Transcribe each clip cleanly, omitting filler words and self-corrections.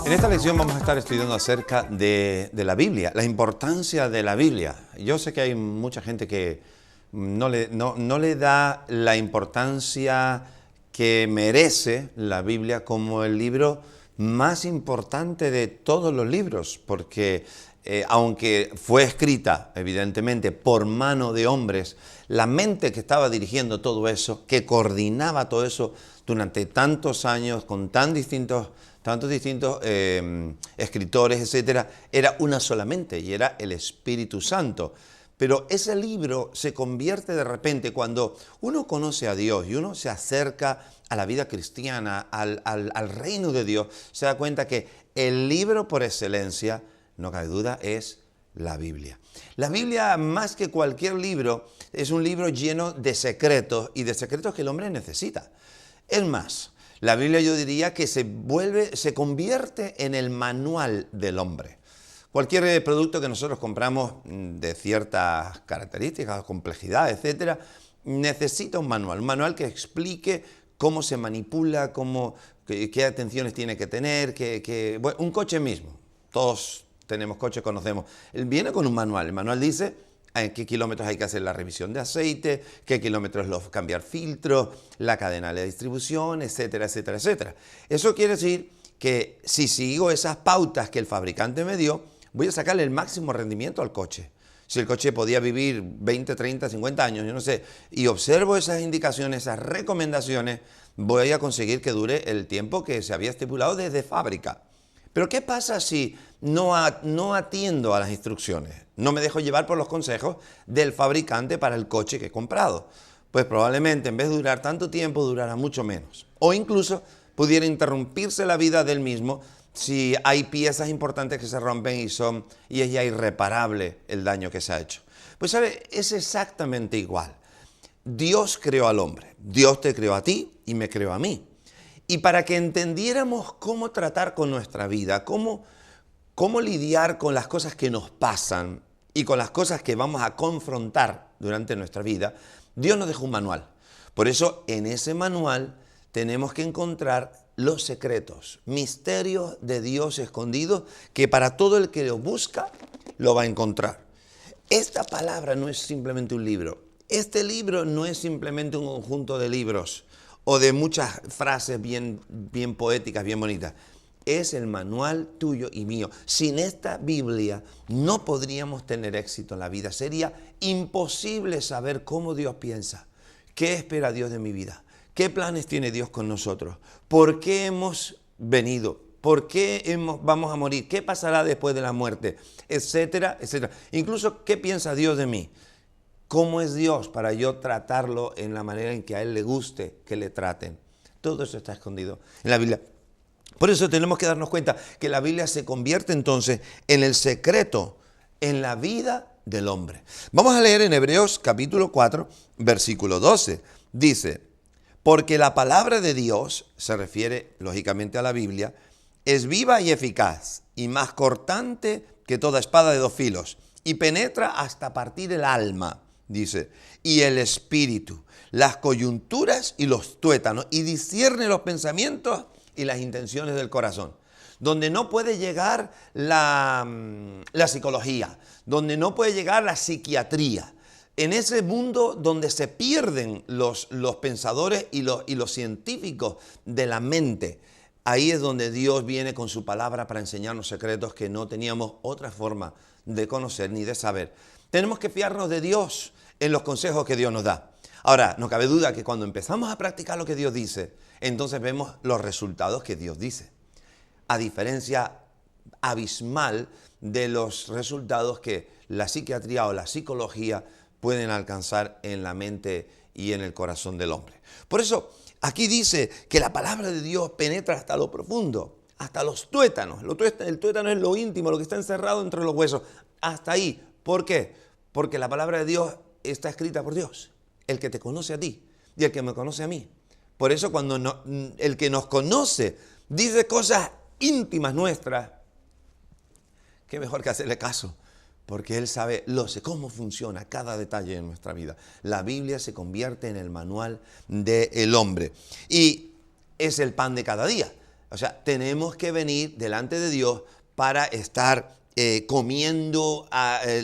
En esta lección vamos a estar estudiando acerca de la Biblia, la importancia de la Biblia. Yo sé que hay mucha gente que no le da la importancia que merece la Biblia como el libro más importante de todos los libros, porque aunque fue escrita evidentemente por mano de hombres, la mente que estaba dirigiendo todo eso, que coordinaba todo eso durante tantos años con tantos distintos escritores, etcétera, era una solamente y era el Espíritu Santo. Pero ese libro se convierte de repente cuando uno conoce a Dios y uno se acerca a la vida cristiana, al reino de Dios, se da cuenta que el libro por excelencia, no cabe duda, es la Biblia. La Biblia, más que cualquier libro, es un libro lleno de secretos y de secretos que el hombre necesita. Es más, la Biblia yo diría que se convierte en el manual del hombre. Cualquier producto que nosotros compramos de ciertas características, complejidad, etcétera, necesita un manual que explique cómo se manipula, qué atenciones tiene que tener, bueno, un coche mismo. Todos tenemos coches, conocemos. Él viene con un manual. El manual dice en qué kilómetros hay que hacer la revisión de aceite, qué kilómetros cambiar filtros, la cadena de distribución, etcétera, etcétera, etcétera. Eso quiere decir que si sigo esas pautas que el fabricante me dio, voy a sacarle el máximo rendimiento al coche. Si el coche podía vivir 20, 30, 50 años, yo no sé, y observo esas indicaciones, esas recomendaciones, voy a conseguir que dure el tiempo que se había estipulado desde fábrica. Pero ¿qué pasa si no atiendo a las instrucciones? No me dejo llevar por los consejos del fabricante para el coche que he comprado. Pues probablemente en vez de durar tanto tiempo, durará mucho menos. O incluso pudiera interrumpirse la vida del mismo si hay piezas importantes que se rompen y es ya irreparable el daño que se ha hecho. Pues ¿sabe? Es exactamente igual. Dios creó al hombre. Dios te creó a ti y me creó a mí. Y para que entendiéramos cómo tratar con nuestra vida, cómo lidiar con las cosas que nos pasan y con las cosas que vamos a confrontar durante nuestra vida, Dios nos dejó un manual. Por eso en ese manual tenemos que encontrar los secretos, misterios de Dios escondidos, que para todo el que lo busca, lo va a encontrar. Esta palabra no es simplemente un libro. Este libro no es simplemente un conjunto de libros o de muchas frases bien poéticas, bien bonitas. Es el manual tuyo y mío. Sin esta Biblia no podríamos tener éxito en la vida. Sería imposible saber cómo Dios piensa. ¿Qué espera Dios de mi vida? ¿Qué planes tiene Dios con nosotros? ¿Por qué hemos venido? ¿Por qué vamos a morir? ¿Qué pasará después de la muerte? Etcétera, etcétera. Incluso, ¿qué piensa Dios de mí? ¿Cómo es Dios para yo tratarlo en la manera en que a Él le guste que le traten? Todo eso está escondido en la Biblia. Por eso tenemos que darnos cuenta que la Biblia se convierte entonces en el secreto en la vida del hombre. Vamos a leer en Hebreos capítulo 4, versículo 12. Dice: porque la palabra de Dios, se refiere lógicamente a la Biblia, es viva y eficaz y más cortante que toda espada de dos filos y penetra hasta partir el alma, dice, y el espíritu, las coyunturas y los tuétanos, y discierne los pensamientos y las intenciones del corazón. Donde no puede llegar la psicología, donde no puede llegar la psiquiatría. En ese mundo donde se pierden los pensadores y los científicos de la mente, ahí es donde Dios viene con su palabra para enseñarnos secretos que no teníamos otra forma de conocer ni de saber. Tenemos que fiarnos de Dios en los consejos que Dios nos da. Ahora, no cabe duda que cuando empezamos a practicar lo que Dios dice, entonces vemos los resultados que Dios dice. A diferencia abismal de los resultados que la psiquiatría o la psicología pueden alcanzar en la mente y en el corazón del hombre. Por eso, aquí dice que la palabra de Dios penetra hasta lo profundo, hasta los tuétanos. El tuétano es lo íntimo, lo que está encerrado entre los huesos. Hasta ahí. ¿Por qué? Porque la palabra de Dios está escrita por Dios, el que te conoce a ti y el que me conoce a mí. Por eso cuando el que nos conoce dice cosas íntimas nuestras, qué mejor que hacerle caso. Porque Él sabe, cómo funciona cada detalle de nuestra vida. La Biblia se convierte en el manual del hombre. Y es el pan de cada día. O sea, tenemos que venir delante de Dios para estar comiendo,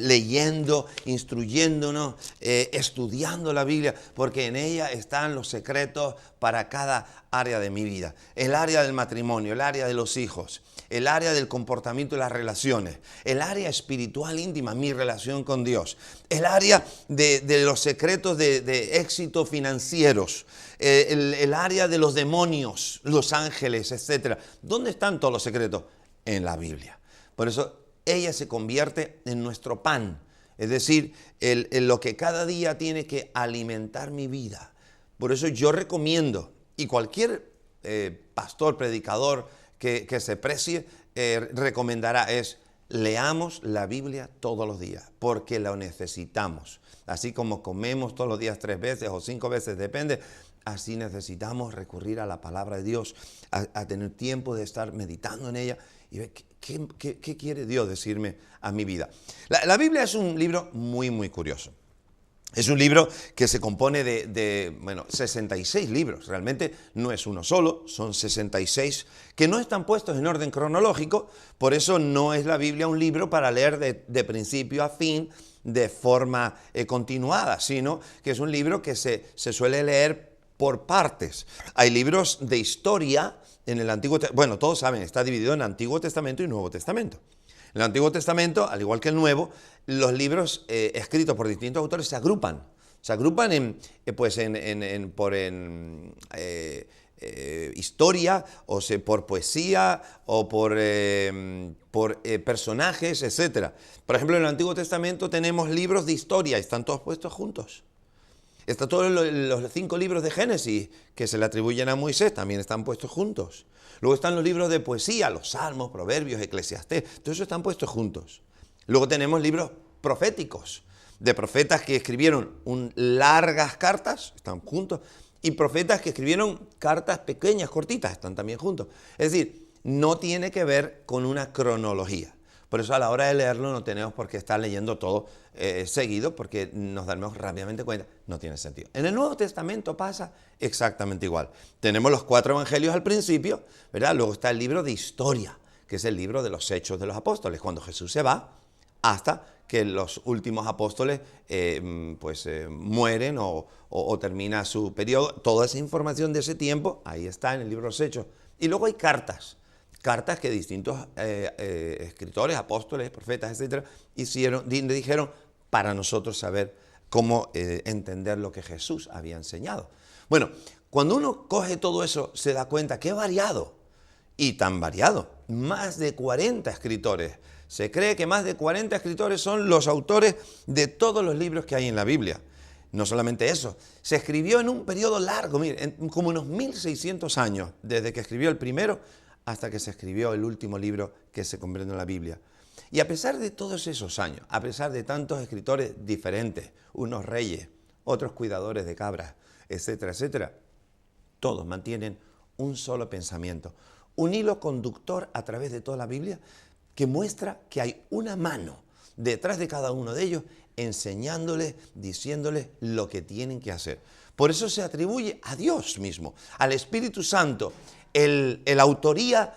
leyendo, instruyéndonos, estudiando la Biblia, porque en ella están los secretos para cada área de mi vida. El área del matrimonio, el área de los hijos, el área del comportamiento y las relaciones, el área espiritual íntima, mi relación con Dios, el área de los secretos de éxito financieros, el área de los demonios, los ángeles, etc. ¿Dónde están todos los secretos? En la Biblia. Por eso ella se convierte en nuestro pan, es decir, en lo que cada día tiene que alimentar mi vida. Por eso yo recomiendo, y cualquier pastor, predicador que se precie, recomendará es: leamos la Biblia todos los días, porque lo necesitamos. Así como comemos todos los días 3 veces o 5 veces, depende, así necesitamos recurrir a la palabra de Dios, a tener tiempo de estar meditando en ella y ver qué quiere Dios decirme a mi vida. La Biblia es un libro muy, muy curioso. Es un libro que se compone de 66 libros. Realmente no es uno solo, son 66 que no están puestos en orden cronológico. Por eso no es la Biblia un libro para leer de principio a fin de forma continuada, sino que es un libro que se suele leer por partes. Hay libros de historia en el Antiguo Testamento. Bueno, todos saben, está dividido en Antiguo Testamento y Nuevo Testamento. En el Antiguo Testamento, al igual que el Nuevo, los libros escritos por distintos autores se agrupan. Se agrupan por historia, o por poesía, o por personajes, etc. Por ejemplo, en el Antiguo Testamento tenemos libros de historia, están todos puestos juntos. Están todos los 5 libros de Génesis que se le atribuyen a Moisés, también están puestos juntos. Luego están los libros de poesía, los Salmos, Proverbios, Eclesiastés, todos esos están puestos juntos. Luego tenemos libros proféticos, de profetas que escribieron largas cartas, están juntos, y profetas que escribieron cartas pequeñas, cortitas, están también juntos. Es decir, no tiene que ver con una cronología. Por eso a la hora de leerlo no tenemos por qué estar leyendo todo seguido, porque nos damos rápidamente cuenta, no tiene sentido. En el Nuevo Testamento pasa exactamente igual. Tenemos los 4 evangelios al principio, ¿verdad? Luego está el libro de historia, que es el libro de los Hechos de los Apóstoles, cuando Jesús se va hasta que los últimos apóstoles mueren o termina su periodo. Toda esa información de ese tiempo, ahí está en el libro de los Hechos. Y luego hay cartas que distintos escritores, apóstoles, profetas, etcétera, dijeron para nosotros saber cómo entender lo que Jesús había enseñado. Bueno, cuando uno coge todo eso, se da cuenta que es variado, y tan variado. Más de 40 escritores. Se cree que más de 40 escritores son los autores de todos los libros que hay en la Biblia. No solamente eso, se escribió en un periodo largo, miren, como unos 1600 años, desde que escribió el primero hasta que se escribió el último libro que se comprende en la Biblia. Y a pesar de todos esos años, a pesar de tantos escritores diferentes, unos reyes, otros cuidadores de cabras, etcétera, etcétera, todos mantienen un solo pensamiento, un hilo conductor a través de toda la Biblia que muestra que hay una mano detrás de cada uno de ellos enseñándoles, diciéndoles lo que tienen que hacer. Por eso se atribuye a Dios mismo, al Espíritu Santo, la autoría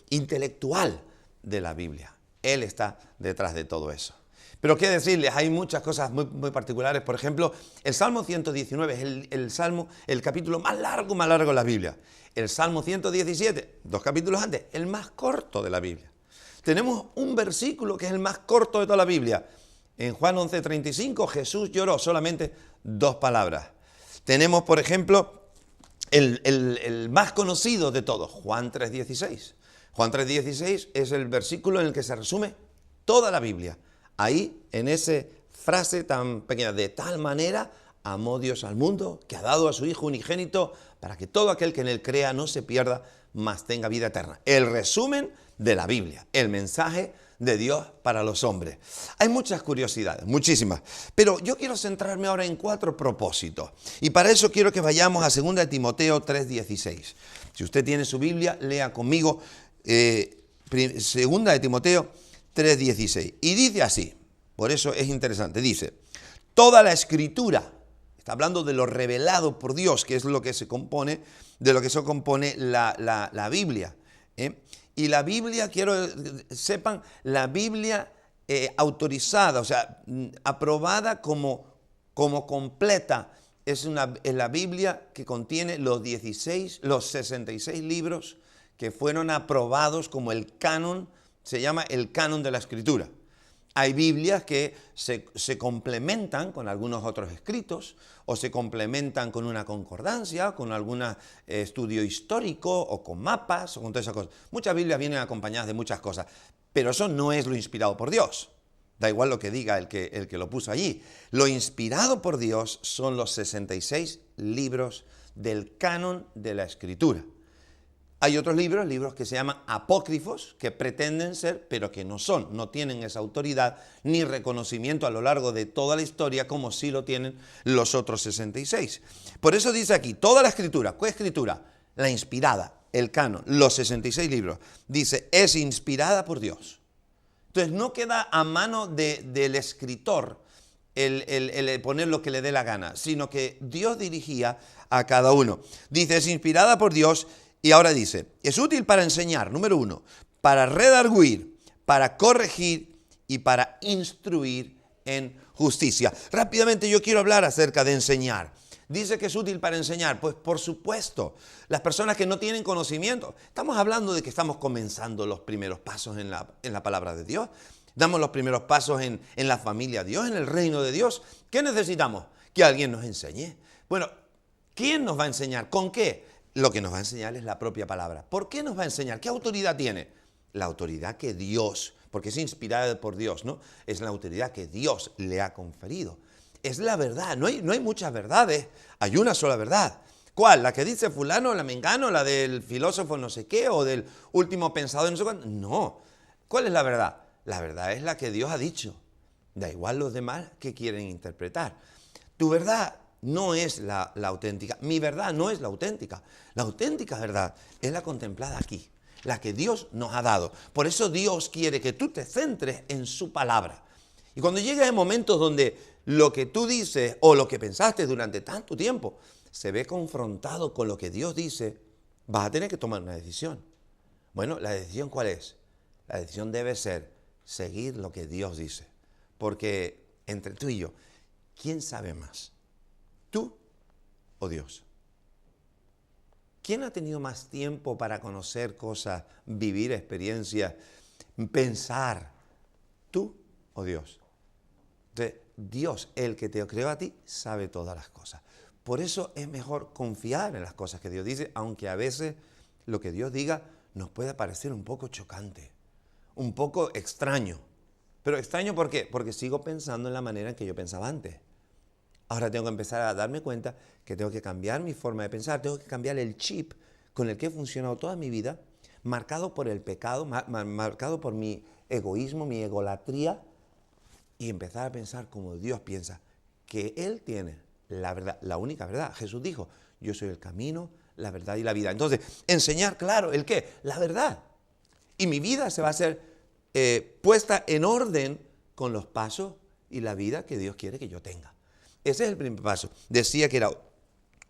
intelectual de la Biblia. Él está detrás de todo eso. Pero qué decirles, hay muchas cosas muy, muy particulares. Por ejemplo, el Salmo 119 es el capítulo más largo de la Biblia. El Salmo 117, 2 capítulos antes, el más corto de la Biblia. Tenemos un versículo que es el más corto de toda la Biblia. En Juan 11:35, Jesús lloró solamente 2 palabras. Tenemos, por ejemplo, el más conocido de todos, Juan 3:16. Juan 3:16 es el versículo en el que se resume toda la Biblia. Ahí, en esa frase tan pequeña, de tal manera amó Dios al mundo, que ha dado a su Hijo unigénito, para que todo aquel que en él crea no se pierda, mas tenga vida eterna. El resumen de la Biblia, el mensaje de Dios para los hombres. Hay muchas curiosidades, muchísimas, pero yo quiero centrarme ahora en 4 propósitos. Y para eso quiero que vayamos a 2 de Timoteo 3:16. Si usted tiene su Biblia, lea conmigo 2 de Timoteo 3:16. Y dice así, por eso es interesante, dice, toda la Escritura, Está hablando de lo revelado por Dios, que es lo que se compone, de lo que se compone la Biblia. Y la Biblia, sepan, la Biblia autorizada, o sea, aprobada como completa, es la Biblia que contiene los 66 libros que fueron aprobados como el canon, se llama el canon de la Escritura. Hay Biblias que se complementan con algunos otros escritos o se complementan con una concordancia, con algún estudio histórico o con mapas o con todas esas cosas. Muchas Biblias vienen acompañadas de muchas cosas, pero eso no es lo inspirado por Dios. Da igual lo que diga el que lo puso allí. Lo inspirado por Dios son los 66 libros del canon de la Escritura. Hay otros libros que se llaman apócrifos, que pretenden ser, pero que no son, no tienen esa autoridad ni reconocimiento a lo largo de toda la historia como sí lo tienen los otros 66. Por eso dice aquí, toda la Escritura, ¿qué Escritura? La inspirada, el canon, los 66 libros, dice, es inspirada por Dios. Entonces no queda a mano del escritor el poner lo que le dé la gana, sino que Dios dirigía a cada uno. Dice, es inspirada por Dios. Y ahora dice, es útil para enseñar, número 1, para redarguir, para corregir y para instruir en justicia. Rápidamente yo quiero hablar acerca de enseñar. Dice que es útil para enseñar. Pues por supuesto, las personas que no tienen conocimiento, estamos hablando de que estamos comenzando los primeros pasos en la palabra de Dios. Damos los primeros pasos en la familia de Dios, en el reino de Dios. ¿Qué necesitamos? Que alguien nos enseñe. Bueno, ¿quién nos va a enseñar? ¿Con qué? Lo que nos va a enseñar es la propia palabra. ¿Por qué nos va a enseñar? ¿Qué autoridad tiene? La autoridad que Dios, porque es inspirada por Dios, ¿no? Es la autoridad que Dios le ha conferido. Es la verdad, no hay muchas verdades, hay una sola verdad. ¿Cuál? ¿La que dice fulano, la mengano, la del filósofo no sé qué, o del último pensador no sé cuánto? No. ¿Cuál es la verdad? La verdad es la que Dios ha dicho. Da igual los demás que quieren interpretar. Tu verdad no es la auténtica. Mi verdad no es la auténtica. La auténtica verdad es la contemplada aquí, la que Dios nos ha dado. Por eso Dios quiere que tú te centres en su palabra. Y cuando llegues a momentos donde lo que tú dices o lo que pensaste durante tanto tiempo se ve confrontado con lo que Dios dice, vas a tener que tomar una decisión. Bueno, ¿la decisión cuál es? La decisión debe ser seguir lo que Dios dice. Porque entre tú y yo, ¿quién sabe más? ¿Tú o Dios? ¿Quién ha tenido más tiempo para conocer cosas, vivir experiencias, pensar? ¿Tú o Dios? Entonces, Dios, el que te creó a ti, sabe todas las cosas. Por eso es mejor confiar en las cosas que Dios dice, aunque a veces lo que Dios diga nos pueda parecer un poco chocante, un poco extraño. Pero extraño, ¿por qué? Porque sigo pensando en la manera en que yo pensaba antes. Ahora tengo que empezar a darme cuenta que tengo que cambiar mi forma de pensar, tengo que cambiar el chip con el que he funcionado toda mi vida, marcado por el pecado, marcado por mi egoísmo, mi egolatría, y empezar a pensar como Dios piensa, que Él tiene la verdad, la única verdad. Jesús dijo, yo soy el camino, la verdad y la vida. Entonces, enseñar, claro, ¿el qué? La verdad. Y mi vida se va a ser puesta en orden con los pasos y la vida que Dios quiere que yo tenga. Ese es el primer paso. Decía que era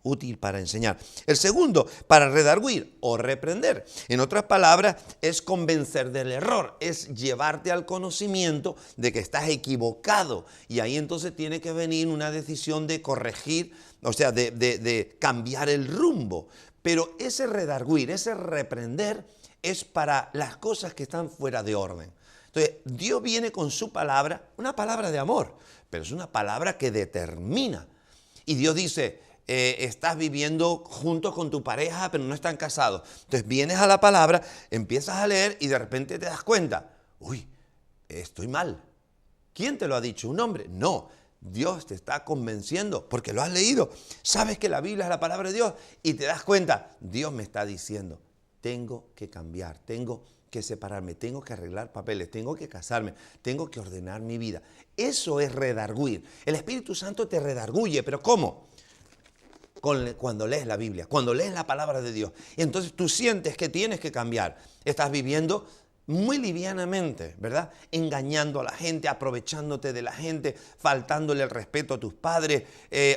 útil para enseñar. El segundo, para redarguir o reprender. En otras palabras, es convencer del error, es llevarte al conocimiento de que estás equivocado. Y ahí entonces tiene que venir una decisión de corregir, o sea, de cambiar el rumbo. Pero ese redarguir, ese reprender, es para las cosas que están fuera de orden. Entonces, Dios viene con su palabra, una palabra de amor, pero es una palabra que determina. Y Dios dice, estás viviendo junto con tu pareja, pero no están casados. Entonces vienes a la palabra, empiezas a leer y de repente te das cuenta, uy, estoy mal. ¿Quién te lo ha dicho? ¿Un hombre? No, Dios te está convenciendo porque lo has leído. Sabes que la Biblia es la palabra de Dios y te das cuenta, Dios me está diciendo, tengo que cambiar, tengo que separarme, tengo que arreglar papeles, tengo que casarme, tengo que ordenar mi vida. Eso es redarguir. El Espíritu Santo te redarguye, pero ¿cómo? Cuando lees la Biblia, cuando lees la palabra de Dios. Y entonces tú sientes que tienes que cambiar. Estás viviendo muy livianamente, ¿verdad? Engañando a la gente, aprovechándote de la gente, faltándole el respeto a tus padres,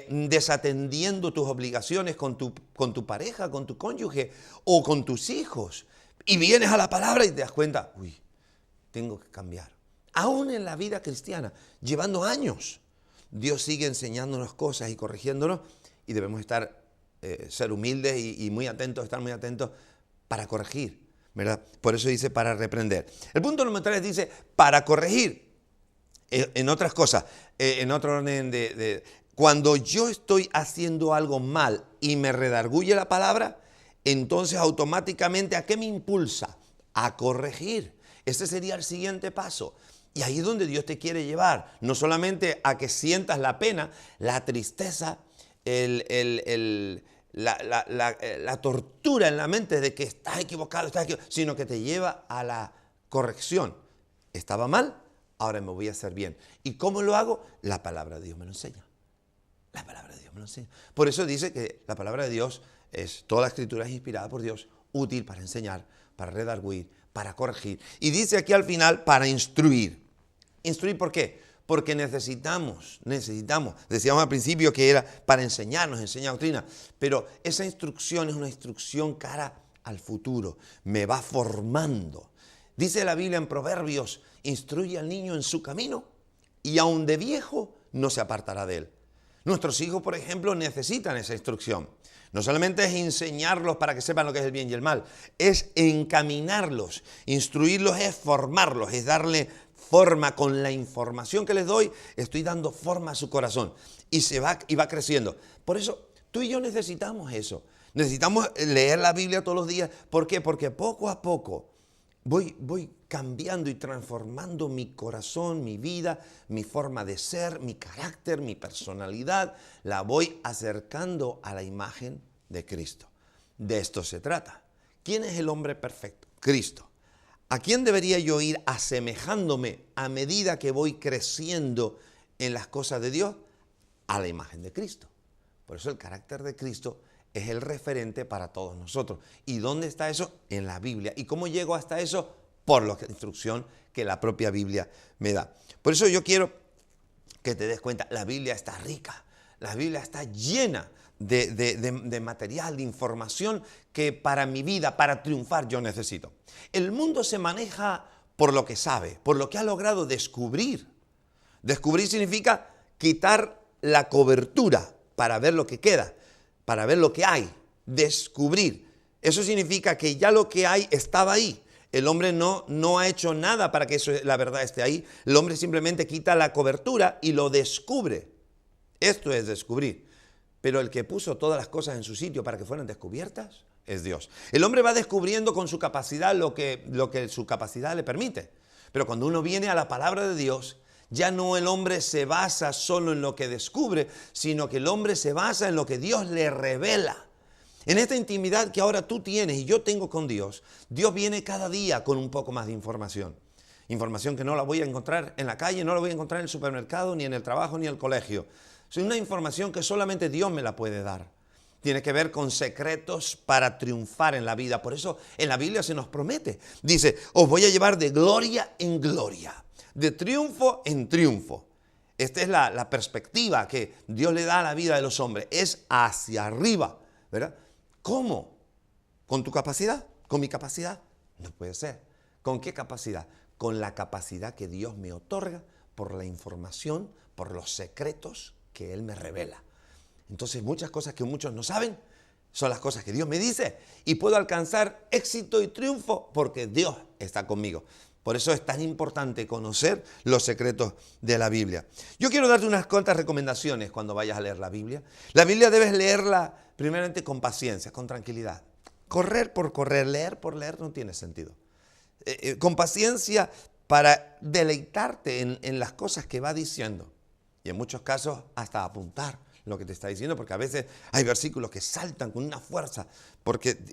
desatendiendo tus obligaciones con tu pareja, con tu cónyuge o con tus hijos. Y vienes a la palabra y te das cuenta, uy, tengo que cambiar. Aún en la vida cristiana, llevando años, Dios sigue enseñándonos cosas y corrigiéndonos y debemos ser humildes y muy atentos, estar muy atentos para corregir, ¿verdad? Por eso dice para reprender. El punto número 3 dice para corregir. En otras cosas, en otro orden cuando yo estoy haciendo algo mal y me redarguye la palabra, entonces automáticamente ¿a qué me impulsa? A corregir. Ese sería el siguiente paso. Y ahí es donde Dios te quiere llevar. No solamente a que sientas la pena, la tristeza, la tortura en la mente de que estás equivocado, sino que te lleva a la corrección. Estaba mal, ahora me voy a hacer bien. ¿Y cómo lo hago? La palabra de Dios me lo enseña. La palabra de Dios me lo enseña. Por eso dice que la palabra de Dios toda la escritura es inspirada por Dios, útil para enseñar, para redarguir, para corregir. Y dice aquí al final, para instruir. ¿Instruir por qué? Porque necesitamos, decíamos al principio que era para enseñarnos, enseñar doctrina, pero esa instrucción es una instrucción cara al futuro, me va formando. Dice la Biblia en Proverbios, instruye al niño en su camino y aun de viejo no se apartará de él. Nuestros hijos, por ejemplo, necesitan esa instrucción. No solamente es enseñarlos para que sepan lo que es el bien y el mal, es encaminarlos. Instruirlos es formarlos, es darle forma. Con la información que les doy, estoy dando forma a su corazón y va creciendo. Por eso, tú y yo necesitamos eso. Necesitamos leer la Biblia todos los días. ¿Por qué? Porque poco a poco voy cambiando y transformando mi corazón, mi vida, mi forma de ser, mi carácter, mi personalidad. La voy acercando a la imagen de Cristo. De esto se trata. ¿Quién es el hombre perfecto? Cristo. ¿A quién debería yo ir asemejándome a medida que voy creciendo en las cosas de Dios? A la imagen de Cristo. Por eso el carácter de Cristo es el referente para todos nosotros. ¿Y dónde está eso? En la Biblia. ¿Y cómo llego hasta eso? Por la instrucción que la propia Biblia me da. Por eso yo quiero que te des cuenta, la Biblia está rica, la Biblia está llena de material, de información que para mi vida, para triunfar, yo necesito. El mundo se maneja por lo que sabe, por lo que ha logrado descubrir. Descubrir significa quitar la cobertura para ver lo que queda, para ver lo que hay, descubrir. Eso significa que ya lo que hay estaba ahí. El hombre no ha hecho nada para que la verdad esté ahí. El hombre simplemente quita la cobertura y lo descubre. Esto es descubrir. Pero el que puso todas las cosas en su sitio para que fueran descubiertas es Dios. El hombre va descubriendo con su capacidad lo que su capacidad le permite. Pero cuando uno viene a la palabra de Dios, ya no el hombre se basa solo en lo que descubre, sino que el hombre se basa en lo que Dios le revela. En esta intimidad que ahora tú tienes y yo tengo con Dios, Dios viene cada día con un poco más de información. Información que no la voy a encontrar en la calle, no la voy a encontrar en el supermercado, ni en el trabajo, ni en el colegio. Es una información que solamente Dios me la puede dar. Tiene que ver con secretos para triunfar en la vida. Por eso en la Biblia se nos promete. Dice, os voy a llevar de gloria en gloria, de triunfo en triunfo. Esta es la perspectiva que Dios le da a la vida de los hombres. Es hacia arriba, ¿verdad? ¿Cómo? ¿Con tu capacidad? ¿Con mi capacidad? No puede ser. ¿Con qué capacidad? Con la capacidad que Dios me otorga por la información, por los secretos que Él me revela. Entonces muchas cosas que muchos no saben son las cosas que Dios me dice y puedo alcanzar éxito y triunfo porque Dios está conmigo. Por eso es tan importante conocer los secretos de la Biblia. Yo quiero darte unas cuantas recomendaciones cuando vayas a leer la Biblia. La Biblia debes leerla primeramente con paciencia, con tranquilidad. Correr por correr, leer por leer no tiene sentido. Con paciencia para deleitarte en las cosas que va diciendo. Y en muchos casos hasta apuntar lo que te está diciendo, porque a veces hay versículos que saltan con una fuerza.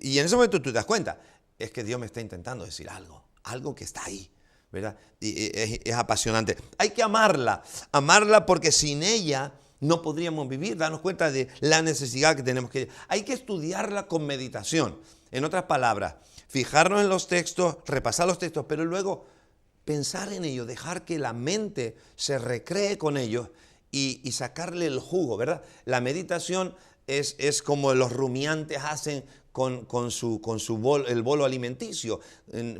Y en ese momento tú te das cuenta, es que Dios me está intentando decir algo que está ahí, ¿verdad? Y es apasionante. Hay que amarla porque sin ella no podríamos vivir, darnos cuenta de la necesidad que tenemos que. Hay que estudiarla con meditación. En otras palabras, fijarnos en los textos, repasar los textos, pero luego pensar en ellos, dejar que la mente se recree con ellos y sacarle el jugo, ¿verdad? La meditación es como los rumiantes hacen el bolo alimenticio.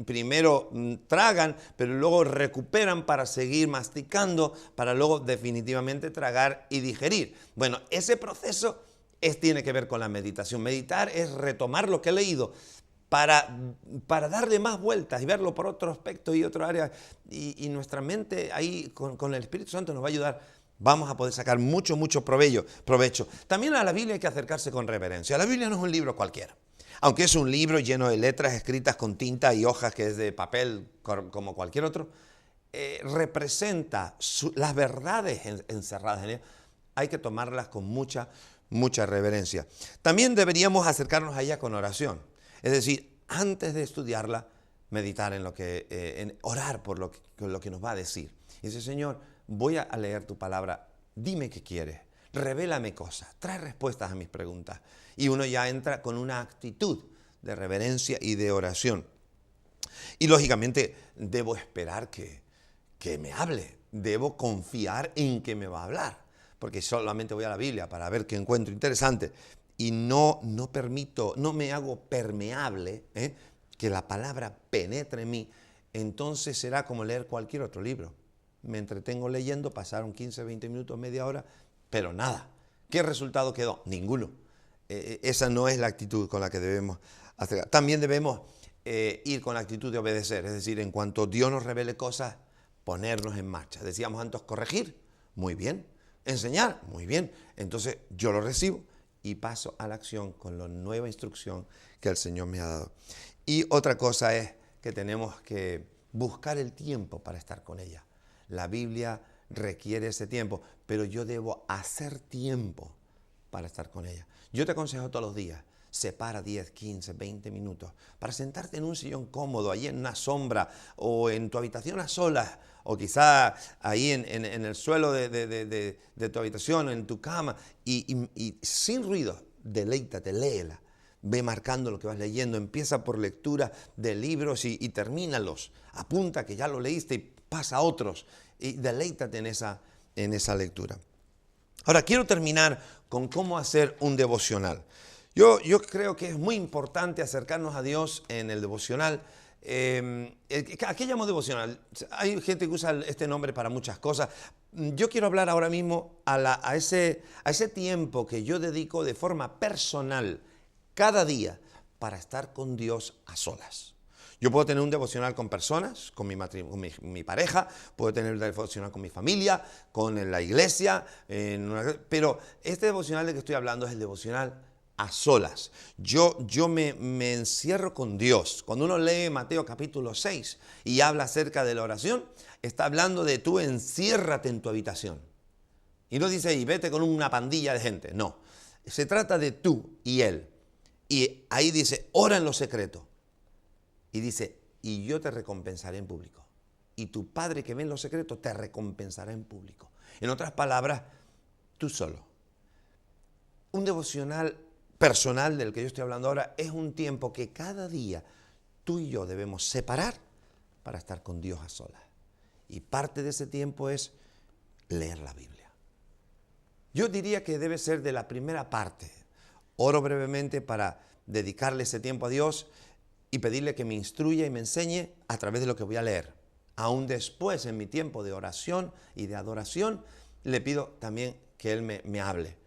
Primero tragan, pero luego recuperan para seguir masticando, para luego definitivamente tragar y digerir. Bueno, ese proceso tiene que ver con la meditación. Meditar es retomar lo que he leído para darle más vueltas y verlo por otro aspecto y otro área. Y nuestra mente ahí con el Espíritu Santo nos va a ayudar. Vamos a poder sacar mucho provecho. También a la Biblia hay que acercarse con reverencia. La Biblia no es un libro cualquiera. Aunque es un libro lleno de letras escritas con tinta y hojas que es de papel como cualquier otro, representa las verdades encerradas en él. Hay que tomarlas con mucha reverencia. También deberíamos acercarnos a ella con oración. Es decir, antes de estudiarla, meditar en orar por lo que nos va a decir. Y dice, Señor, voy a leer tu palabra, dime qué quieres, revélame cosas, trae respuestas a mis preguntas. Y uno ya entra con una actitud de reverencia y de oración. Y lógicamente debo esperar que me hable, debo confiar en que me va a hablar, porque solamente voy a la Biblia para ver qué encuentro interesante. Y no me hago permeable, que la palabra penetre en mí, entonces será como leer cualquier otro libro. Me entretengo leyendo, pasaron 15, 20 minutos, media hora, pero nada. ¿Qué resultado quedó? Ninguno. Esa no es la actitud con la que debemos hacer. También debemos ir con la actitud de obedecer, es decir, en cuanto Dios nos revele cosas, ponernos en marcha. Decíamos antes, corregir, muy bien. Enseñar, muy bien. Entonces yo lo recibo y paso a la acción con la nueva instrucción que el Señor me ha dado. Y otra cosa es que tenemos que buscar el tiempo para estar con ella. La Biblia requiere ese tiempo, pero yo debo hacer tiempo para estar con ella. Yo te aconsejo todos los días, separa 10, 15, 20 minutos para sentarte en un sillón cómodo, allí en una sombra o en tu habitación a solas, o quizá ahí en el suelo de tu habitación, en tu cama, y sin ruido, deleítate, léela. Ve marcando lo que vas leyendo, empieza por lectura de libros y termínalos. Apunta que ya lo leíste y pasa a otros y deleítate en esa lectura. Ahora, quiero terminar con cómo hacer un devocional. Yo creo que es muy importante acercarnos a Dios en el devocional. ¿A qué llamo devocional? Hay gente que usa este nombre para muchas cosas. Yo quiero hablar ahora mismo a ese tiempo que yo dedico de forma personal cada día para estar con Dios a solas. Yo puedo tener un devocional con personas, con mi pareja, puedo tener un devocional con mi familia, con la iglesia, pero este devocional del que estoy hablando es el devocional a solas. Yo me encierro con Dios. Cuando uno lee Mateo capítulo 6 y habla acerca de la oración, está hablando de tú enciérrate en tu habitación. Y no dice, y vete con una pandilla de gente. No, se trata de tú y Él. Y ahí dice, ora en lo secreto. Y dice, y yo te recompensaré en público. Y tu Padre que ve en lo secreto te recompensará en público. En otras palabras, tú solo. Un devocional personal del que yo estoy hablando ahora es un tiempo que cada día tú y yo debemos separar para estar con Dios a solas. Y parte de ese tiempo es leer la Biblia. Yo diría que debe ser de la primera parte. Oro brevemente para dedicarle ese tiempo a Dios y pedirle que me instruya y me enseñe a través de lo que voy a leer. Aún después, en mi tiempo de oración y de adoración, le pido también que Él me hable.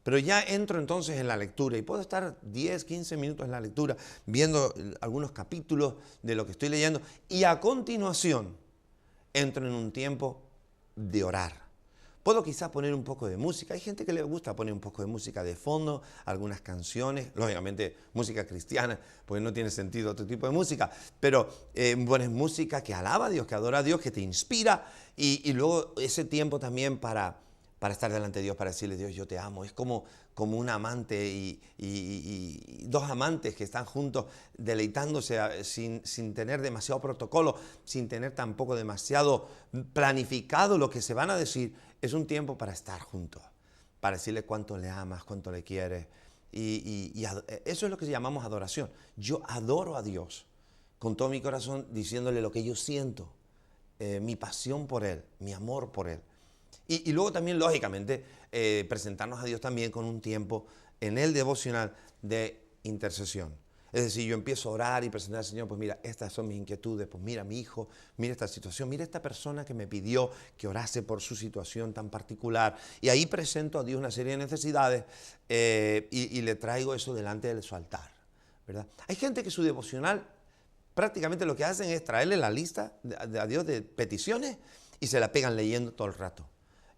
Pero ya entro entonces en la lectura y puedo estar 10, 15 minutos en la lectura viendo algunos capítulos de lo que estoy leyendo y a continuación entro en un tiempo de orar. Puedo quizás poner un poco de música. Hay gente que le gusta poner un poco de música de fondo, algunas canciones, lógicamente música cristiana, porque no tiene sentido otro tipo de música, pero pones música que alaba a Dios, que adora a Dios, que te inspira y luego ese tiempo también para estar delante de Dios, para decirle, Dios, yo te amo. Es como un amante y dos amantes que están juntos deleitándose sin tener demasiado protocolo, sin tener tampoco demasiado planificado lo que se van a decir. Es un tiempo para estar juntos, para decirle cuánto le amas, cuánto le quieres Eso es lo que llamamos adoración. Yo adoro a Dios con todo mi corazón, diciéndole lo que yo siento, mi pasión por Él, mi amor por Él. Y luego también, lógicamente, presentarnos a Dios también con un tiempo en el devocional de intercesión. Es decir, yo empiezo a orar y presentar al Señor, pues mira, estas son mis inquietudes, pues mira mi hijo, mira esta situación, mira esta persona que me pidió que orase por su situación tan particular. Y ahí presento a Dios una serie de necesidades y le traigo eso delante de su altar, ¿verdad? Hay gente que su devocional prácticamente lo que hacen es traerle la lista a Dios de peticiones y se la pegan leyendo todo el rato.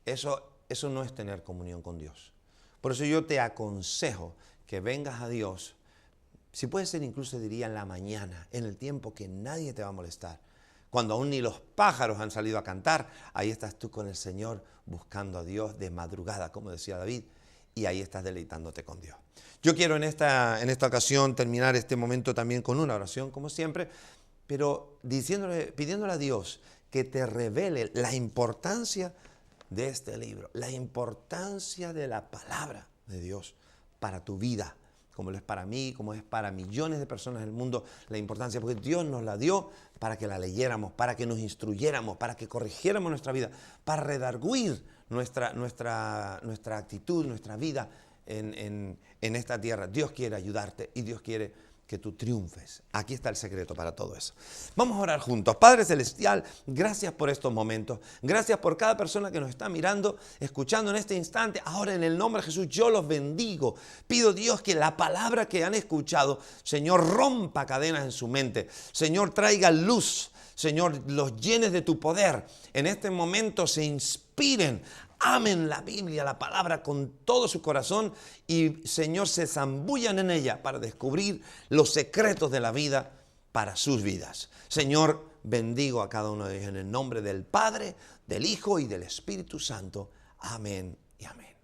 Eso no es tener comunión con Dios. Por eso yo te aconsejo que vengas a Dios. Si puede ser, incluso diría en la mañana, en el tiempo que nadie te va a molestar. Cuando aún ni los pájaros han salido a cantar, ahí estás tú con el Señor buscando a Dios de madrugada, como decía David, y ahí estás deleitándote con Dios. Yo quiero en esta ocasión terminar este momento también con una oración, como siempre, pero pidiéndole a Dios que te revele la importancia de este libro, la importancia de la palabra de Dios para tu vida, como lo es para mí, como es para millones de personas en el mundo, la importancia, porque Dios nos la dio para que la leyéramos, para que nos instruyéramos, para que corrigiéramos nuestra vida, para redarguir nuestra actitud, nuestra vida en esta tierra. Dios quiere ayudarte y Dios quiere que tú triunfes. Aquí está el secreto para todo eso. Vamos a orar juntos. Padre Celestial, gracias por estos momentos. Gracias por cada persona que nos está mirando, escuchando en este instante. Ahora en el nombre de Jesús yo los bendigo. Pido, Dios, que la palabra que han escuchado, Señor, rompa cadenas en su mente. Señor, traiga luz. Señor, los llenes de tu poder. En este momento se inspiren. Amen la Biblia, la palabra con todo su corazón y, Señor, se zambullan en ella para descubrir los secretos de la vida para sus vidas. Señor, bendigo a cada uno de ellos en el nombre del Padre, del Hijo y del Espíritu Santo. Amén y amén.